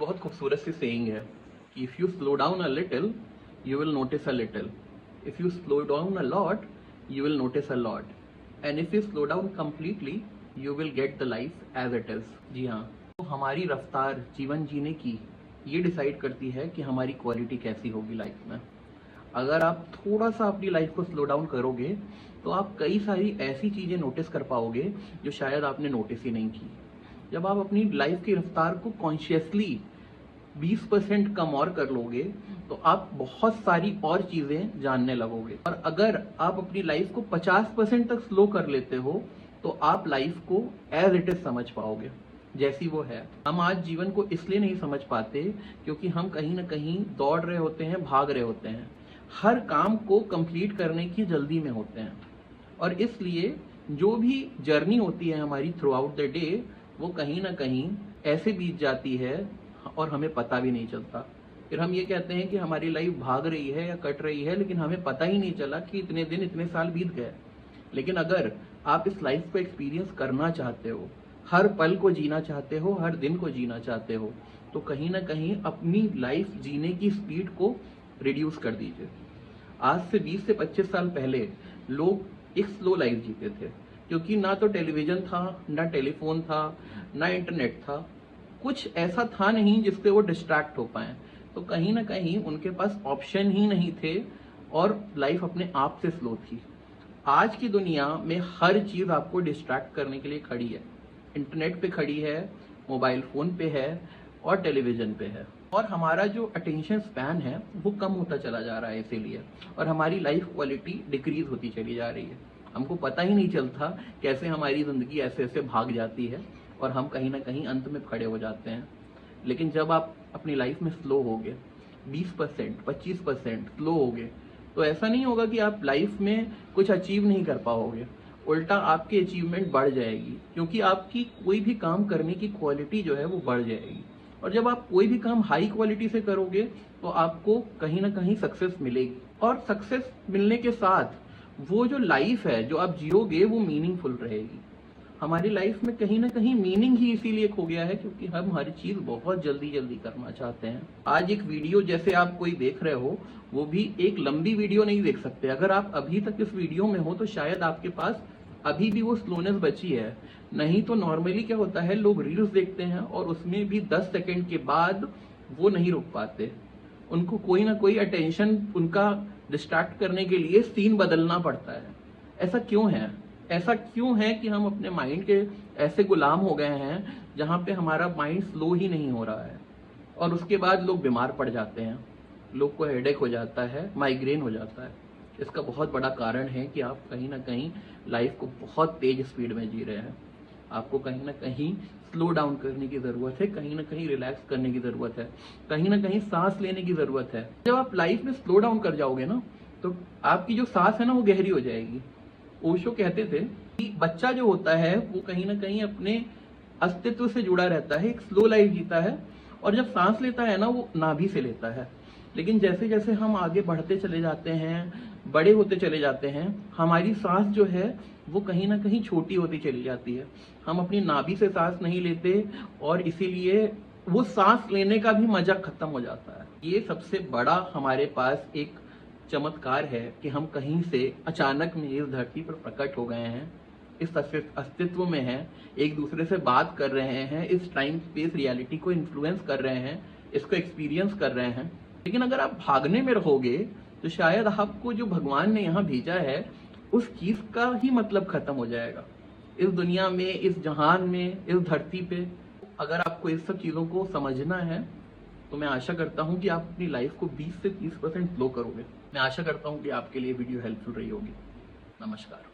बहुत खूबसूरत सी सेइंग है कि if you slow down a little you will notice a little, if you slow down a lot you will notice a lot, and if you slow down completely you will get the life as it is. जी हाँ, तो हमारी रफ्तार जीवन जीने की ये decide करती है कि हमारी क्वालिटी कैसी होगी लाइफ में। अगर आप थोड़ा सा अपनी लाइफ को स्लो डाउन करोगे तो आप कई सारी ऐसी चीज़ें नोटिस कर पाओगे जो शायद आपने नोटिस ही नहीं की। जब आप अपनी लाइफ की रफ्तार को कॉन्शियसली 20% कम और कर लोगे तो आप बहुत सारी और चीज़ें जानने लगोगे। और अगर आप अपनी लाइफ को 50% तक स्लो कर लेते हो तो आप लाइफ को एज इट इज समझ पाओगे जैसी वो है। हम आज जीवन को इसलिए नहीं समझ पाते क्योंकि हम कहीं ना कहीं दौड़ रहे होते हैं, भाग रहे होते हैं, हर काम को कंप्लीट करने की जल्दी में होते हैं, और इसलिए जो भी जर्नी होती है हमारी थ्रू आउट द डे वो कहीं ना कहीं ऐसे बीत जाती है और हमें पता भी नहीं चलता। फिर हम ये कहते हैं कि हमारी लाइफ भाग रही है या कट रही है, लेकिन हमें पता ही नहीं चला कि इतने दिन इतने साल बीत गए। लेकिन अगर आप इस लाइफ को एक्सपीरियंस करना चाहते हो, हर पल को जीना चाहते हो, हर दिन को जीना चाहते हो, तो कहीं ना कहीं अपनी लाइफ जीने की स्पीड को रिड्यूस कर दीजिए। आज से 20 से 25 साल पहले लोग एक स्लो लाइफ जीते थे क्योंकि ना तो टेलीविजन था, ना टेलीफोन था, ना इंटरनेट था, कुछ ऐसा था नहीं जिससे वो डिस्ट्रैक्ट हो पाए। तो कहीं ना कहीं उनके पास ऑप्शन ही नहीं थे और लाइफ अपने आप से स्लो थी। आज की दुनिया में हर चीज आपको डिस्ट्रैक्ट करने के लिए खड़ी है, इंटरनेट पे खड़ी है, मोबाइल फोन पे है और टेलीविजन पे है। और हमारा जो अटेंशन स्पैन है वो कम होता चला जा रहा है इसीलिए, और हमारी लाइफ क्वालिटी डिक्रीज होती चली जा रही है। हमको पता ही नहीं चलता कैसे हमारी जिंदगी ऐसे ऐसे भाग जाती है और हम कहीं ना कहीं अंत में खड़े हो जाते हैं। लेकिन जब आप अपनी लाइफ में स्लो होगे, 20% 25% स्लो होगे, तो ऐसा नहीं होगा कि आप लाइफ में कुछ अचीव नहीं कर पाओगे, उल्टा आपकी अचीवमेंट बढ़ जाएगी क्योंकि आपकी कोई भी काम करने की क्वालिटी जो है वो बढ़ जाएगी। और जब आप कोई भी काम हाई क्वालिटी से करोगे तो आपको कहीं ना कहीं सक्सेस मिलेगी, और सक्सेस मिलने के साथ वो जो लाइफ है जो आप जियोगे वो मीनिंगफुल रहेगी। हमारी लाइफ में कहीं ना कहीं मीनिंग ही इसीलिए खो गया है क्योंकि हम हर चीज बहुत जल्दी जल्दी करना चाहते हैं। आज एक वीडियो जैसे आप कोई देख रहे हो, वो भी एक लंबी वीडियो नहीं देख सकते। अगर आप अभी तक इस वीडियो में हो तो शायद आपके पास अभी भी वो स्लोनेस बची है। नहीं तो नॉर्मली क्या होता है, लोग रील्स देखते हैं और उसमें भी 10 सेकंड के बाद वो नहीं रुक पाते, उनको कोई ना कोई अटेंशन उनका डिस्ट्रैक्ट करने के लिए सीन बदलना पड़ता है। ऐसा क्यों है? ऐसा क्यों है कि हम अपने माइंड के ऐसे गुलाम हो गए हैं जहां पे हमारा माइंड स्लो ही नहीं हो रहा है, और उसके बाद लोग बीमार पड़ जाते हैं, लोग को हेडेक हो जाता है, माइग्रेन हो जाता है। इसका बहुत बड़ा कारण है कि आप कहीं ना कहीं लाइफ को बहुत तेज स्पीड में जी रहे हैं। आपको कहीं ना कहीं स्लो डाउन करने की जरूरत है, कहीं ना कहीं रिलैक्स करने की जरूरत है, कहीं ना कहीं सांस लेने की जरूरत है। जब आप लाइफ में स्लो डाउन कर जाओगे ना तो आपकी जो सांस है ना वो गहरी हो जाएगी। ओशो कहते थे कि बच्चा जो होता है वो कहीं ना कहीं अपने अस्तित्व से जुड़ा रहता है, एक स्लो लाइफ जीता है, और जब सांस लेता है ना वो नाभि से लेता है। लेकिन जैसे जैसे हम आगे बढ़ते चले जाते हैं, बड़े होते चले जाते हैं, हमारी सांस जो है वो कहीं ना कहीं छोटी होती चली जाती है। हम अपनी नाभि से सांस नहीं लेते और इसीलिए वो सांस लेने का भी मजा खत्म हो जाता है। ये सबसे बड़ा हमारे पास एक चमत्कार है कि हम कहीं से अचानक में इस धरती पर प्रकट हो गए हैं, इस अस्तित्व में हैं, एक दूसरे से बात कर रहे हैं, इस टाइम स्पेस रियलिटी को इन्फ्लुएंस कर रहे हैं, इसको एक्सपीरियंस कर रहे हैं। लेकिन अगर आप भागने में रहोगे तो शायद आपको जो भगवान ने यहाँ भेजा है उस चीज का ही मतलब खत्म हो जाएगा। इस दुनिया में, इस जहान में, इस धरती पे अगर आपको इस सब चीजों को समझना है तो मैं आशा करता हूँ कि आप अपनी लाइफ को 20 से 30% स्लो करोगे। मैं आशा करता हूँ कि आपके लिए वीडियो हेल्पफुल रही होगी। नमस्कार।